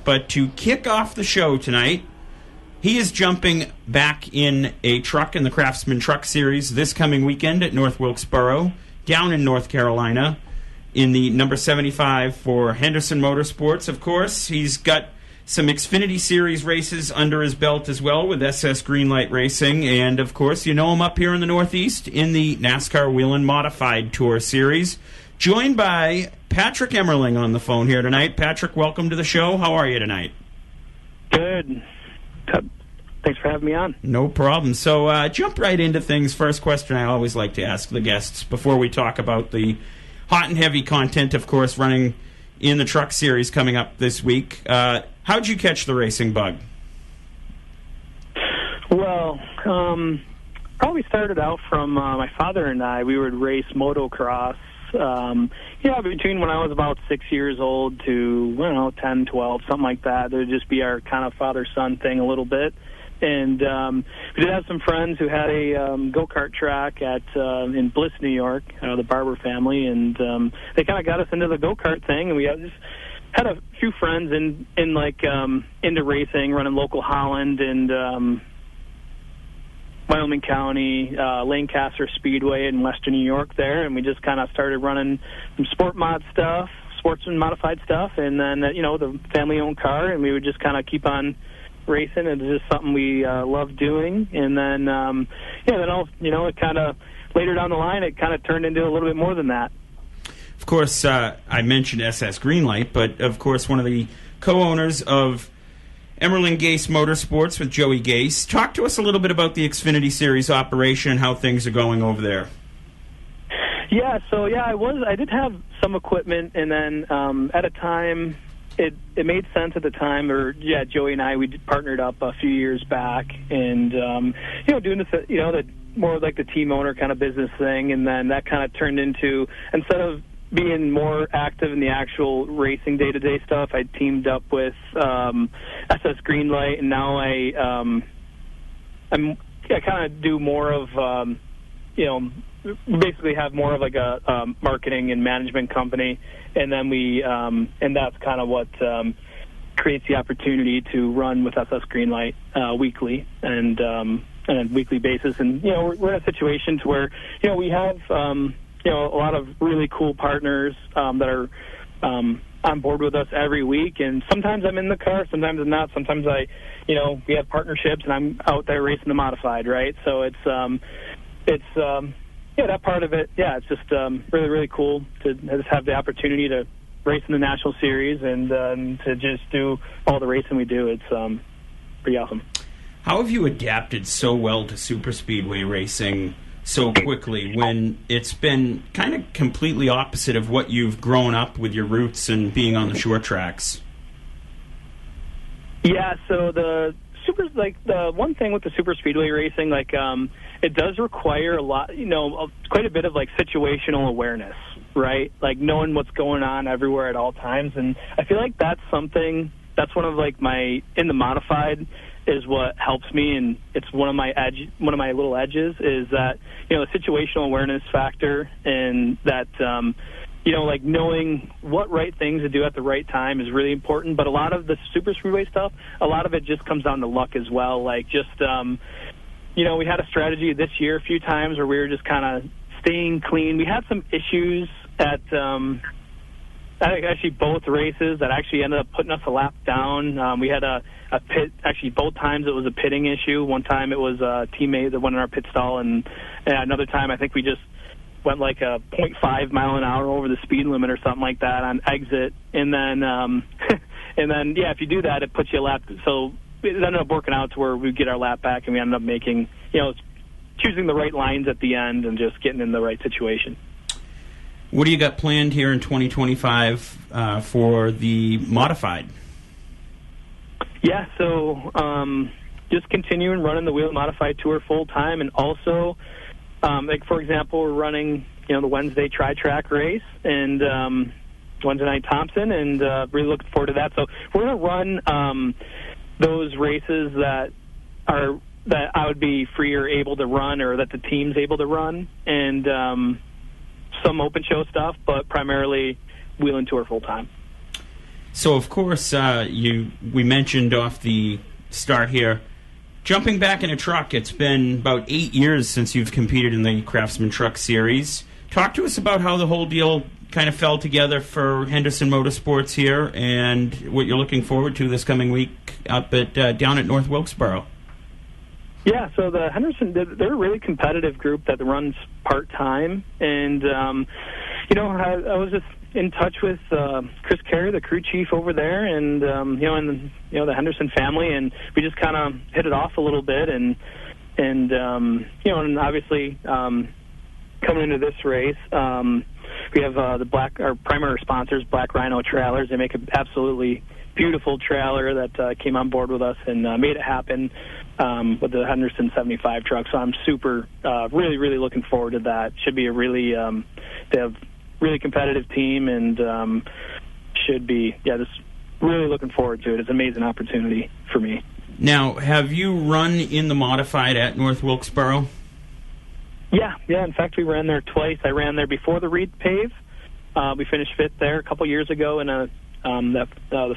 But to kick off the show tonight, he is jumping back in a truck in the Craftsman Truck Series this coming weekend at North Wilkesboro, down in North Carolina, in the number 75 for Henderson Motorsports, of course. He's got some Xfinity Series races under his belt as well with SS Greenlight Racing. And, of course, you know him up here in the Northeast in the NASCAR Whelen Modified Tour Series. Joined by Patrick Emerling on the phone here tonight. Patrick, welcome to the show. How are you tonight? Good. Thanks for having me on. No problem. So jump right into things. First question I always like to ask the guests before we talk about the hot and heavy content, of course, running in the Truck Series coming up this week. How'd you catch the racing bug? Well, probably started out from my father and I. We would race motocross, between when I was about 6 years old to, 10, 12, something like that. It would just be our kind of father-son thing a little bit. And we did have some friends who had a go-kart track in Bliss, New York, the Barber family, and they kind of got us into the go-kart thing, and we just had a few friends into racing, running local Holland and Wyoming County, Lancaster Speedway in Western New York there, and we just kind of started running some sportsman modified stuff, and then, the family-owned car, and we would just kind of keep on racing. It's just something we love doing, and then it kind of later down the line it kind of turned into a little bit more than that. Of course, I mentioned SS Greenlight, but of course one of the co-owners of Emerling Gase Motorsports with Joey Gase. Talk to us a little bit about the Xfinity Series operation and how things are going over there. I did have some equipment, and then at a time. It made sense at the time, Joey and I, we partnered up a few years back and, doing this, the more like the team owner kind of business thing, and then that kind of turned into, instead of being more active in the actual racing day-to-day stuff, I teamed up with SS Greenlight, and now I kind of do more of, basically have more of like a marketing and management company, and then and that's kind of what creates the opportunity to run with SS Greenlight weekly and on a weekly basis. And we're in a situation to where we have a lot of really cool partners that are on board with us every week. And sometimes I'm in the car, sometimes I'm not. Sometimes we have partnerships, and I'm out there racing the modified, right? So it's that part of it, it's just really, really cool to just have the opportunity to race in the National Series and to just do all the racing we do. It's pretty awesome. How have you adapted so well to superspeedway racing so quickly when it's been kind of completely opposite of what you've grown up with your roots and being on the short tracks? Yeah, so the one thing with the superspeedway racing, it does require a lot, quite a bit of situational awareness, right? Like knowing what's going on everywhere at all times. And I feel like that's one of in the modified is what helps me, and it's one of my little edges is that, the situational awareness factor, and that, knowing what right things to do at the right time is really important. But a lot of the super speedway stuff, a lot of it just comes down to luck as well. We had a strategy this year a few times where we were just kind of staying clean. We had some issues at actually both races that actually ended up putting us a lap down. We had a pit, actually both times it was a pitting issue. One time it was a teammate that went in our pit stall, and another time I think we just went like a 0.5 mile an hour over the speed limit or something like that on exit. And then, if you do that, it puts you a lap. So it ended up working out to where we get our lap back, and we ended up making, choosing the right lines at the end and just getting in the right situation. What do you got planned here in 2025 for the modified? Yeah, so just continuing running the Whelen Modified Tour full time, and also, for example, we're running the Wednesday tri-track race and Wednesday night Thompson, and really looking forward to that. So we're going to run those races that I would be free or able to run, or that the team's able to run, and some open show stuff, but primarily Whelen Tour full time. So, of course, we mentioned off the start here, jumping back in a truck, it's been about 8 years since you've competed in the Craftsman Truck Series. Talk to us about how the whole deal kind of fell together for Henderson Motorsports here and what you're looking forward to this coming week up at down at North Wilkesboro. Yeah, so the Henderson, they're a really competitive group that runs part-time, and, I was just in touch with Chris Carey, the crew chief over there, and the Henderson family, and we just kind of hit it off a little bit, and obviously coming into this race, we have our primary sponsors, Black Rhino Trailers. They make an absolutely beautiful trailer that came on board with us and made it happen with the Henderson 75 truck. So I'm super, really, really looking forward to that. Should be a really, they have really competitive team, and should be, just really looking forward to it. It's an amazing opportunity for me. Now, have you run in the modified at North Wilkesboro? Yeah. In fact, we ran there twice. I ran there before the repave. We finished fifth there a couple years ago in the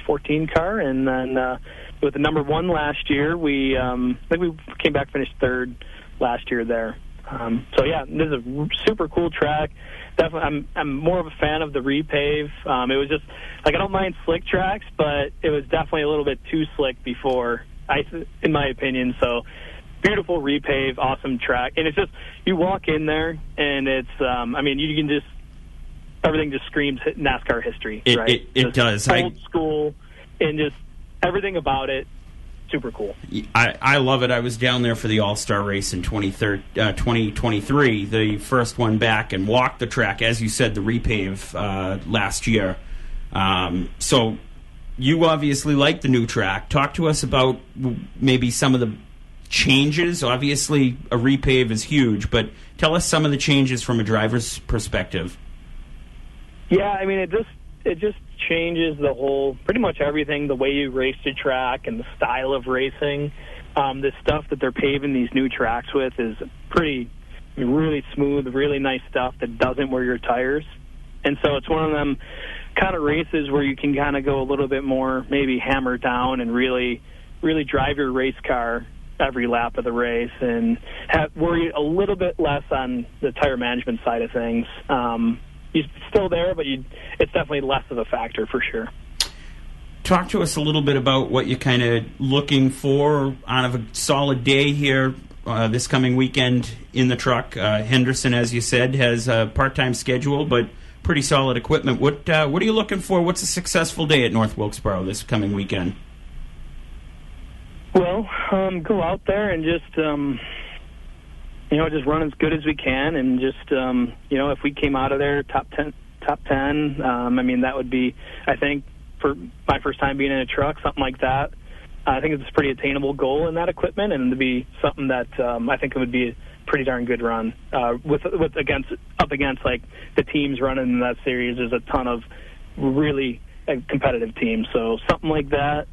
14 car, and then with the number one last year, I think we came back, finished third last year there. This is a super cool track. Definitely, I'm more of a fan of the repave. It was just I don't mind slick tracks, but it was definitely a little bit too slick before, in my opinion. So beautiful repave, awesome track, and it's just you walk in there and it's you can just everything just screams NASCAR history, right? It does. Old school, and just everything about it. Super cool. I love it. I was down there for the All-Star race in 2023, the first one back, and walked the track, as you said, the repave last year. So you obviously like the new track. Talk to us about maybe some of the changes. Obviously, a repave is huge, but tell us some of the changes from a driver's perspective. Yeah, it just changes the whole, pretty much everything, the way you race the track and the style of racing. The stuff that they're paving these new tracks with is really smooth, really nice stuff that doesn't wear your tires. And so it's one of them kind of races where you can kind of go a little bit more, maybe hammer down and really, really drive your race car every lap of the race and worry a little bit less on the tire management side of things. You're still there, but it's definitely less of a factor for sure. Talk to us a little bit about what you're kind of looking for out of a solid day here this coming weekend in the truck. Henderson, as you said, has a part-time schedule, but pretty solid equipment. What are you looking for? What's a successful day at North Wilkesboro this coming weekend? Well, go out there and just just run as good as we can, and just, if we came out of there top 10, that would be, I think, for my first time being in a truck, something like that. I think it's a pretty attainable goal in that equipment, and to be something that I think it would be a pretty darn good run. Up against like the teams running in that series, there's a ton of really competitive teams. So something like that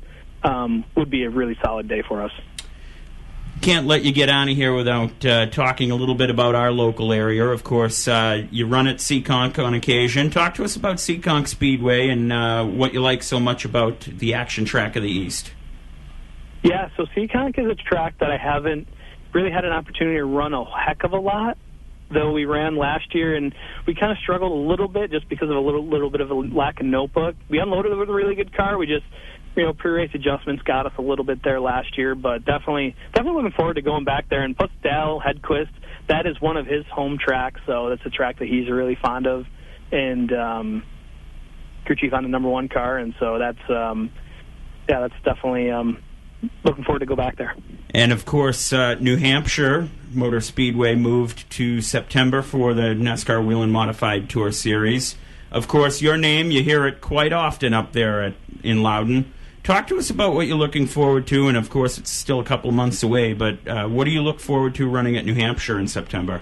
would be a really solid day for us. Can't let you get out of here without talking a little bit about our local area. Of course, you run at Seekonk on occasion. Talk to us about Seekonk Speedway and what you like so much about the action track of the East. Yeah, so Seekonk is a track that I haven't really had an opportunity to run a heck of a lot, though we ran last year, and we kind of struggled a little bit just because of a little bit of a lack of notebook. We unloaded with a really good car. We just pre-race adjustments got us a little bit there last year, but definitely looking forward to going back there. And plus, Dal Hedquist, that is one of his home tracks, so that's a track that he's really fond of, and crew chief on the number one car, and so that's definitely looking forward to go back there. And of course, New Hampshire Motor Speedway moved to September for the NASCAR Whelen Modified Tour Series. Of course, your name, you hear it quite often up there in Loudon. Talk to us about what you're looking forward to, and of course it's still a couple months away, but what do you look forward to running at New Hampshire in September?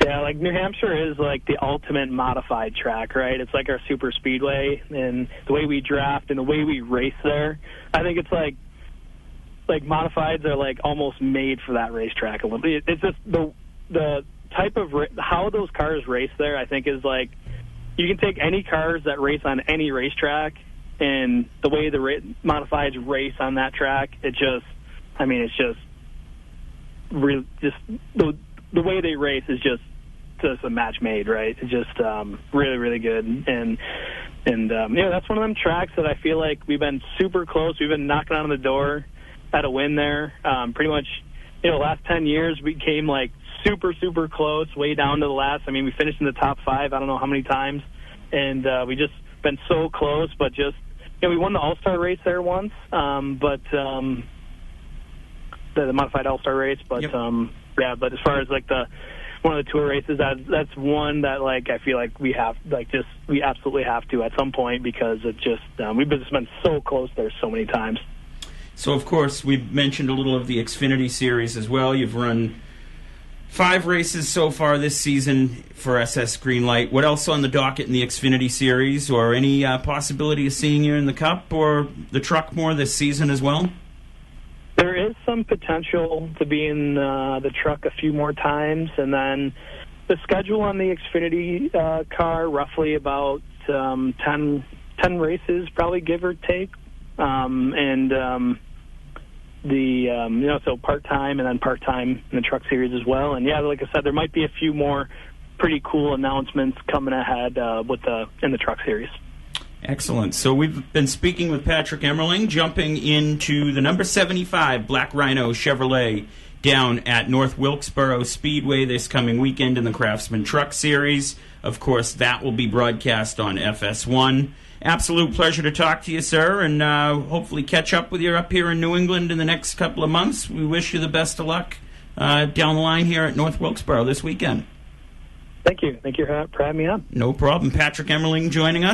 Yeah, like New Hampshire is like the ultimate modified track, right? It's like our super speedway, and the way we draft and the way we race there, I think it's like modifieds are like almost made for that racetrack a little bit. It's just the type of how those cars race there, I think, is like you can take any cars that race on any racetrack and the way the modifieds race on that track, it's just really just the way they race is just a match made, right? It's just really, really good, and that's one of them tracks that I feel like we've been super close. We've been knocking on the door at a win there. Pretty much, last 10 years we came like super, super close, way down to the last. I mean, we finished in the top 5, I don't know how many times, and we just been so close, but just, we won the All-Star race there once, but the modified All-Star race, but yep. But as far as like one of the tour races, that's one that like I feel like we absolutely have to at some point, because it just we've just been so close there so many times. So of course we've mentioned a little of the Xfinity series as well. You've run 5 races so far this season for SS Greenlight. What else on the docket in the Xfinity series, or any possibility of seeing you in the Cup or the truck more this season as well? There is some potential to be in the truck a few more times, and then the schedule on the Xfinity car, roughly about 10 races, probably, give or take, so part-time and then part-time in the truck series as well. And like I said, there might be a few more pretty cool announcements coming ahead in the truck series. Excellent. So we've been speaking with Patrick Emerling, jumping into the number 75 Black Rhino Chevrolet down at North Wilkesboro Speedway this coming weekend in the Craftsman Truck Series. Of course, that will be broadcast on FS1. Absolute pleasure to talk to you, sir, and hopefully catch up with you up here in New England in the next couple of months. We wish you the best of luck down the line here at North Wilkesboro this weekend. Thank you. Thank you for having me on. No problem. Patrick Emerling joining us.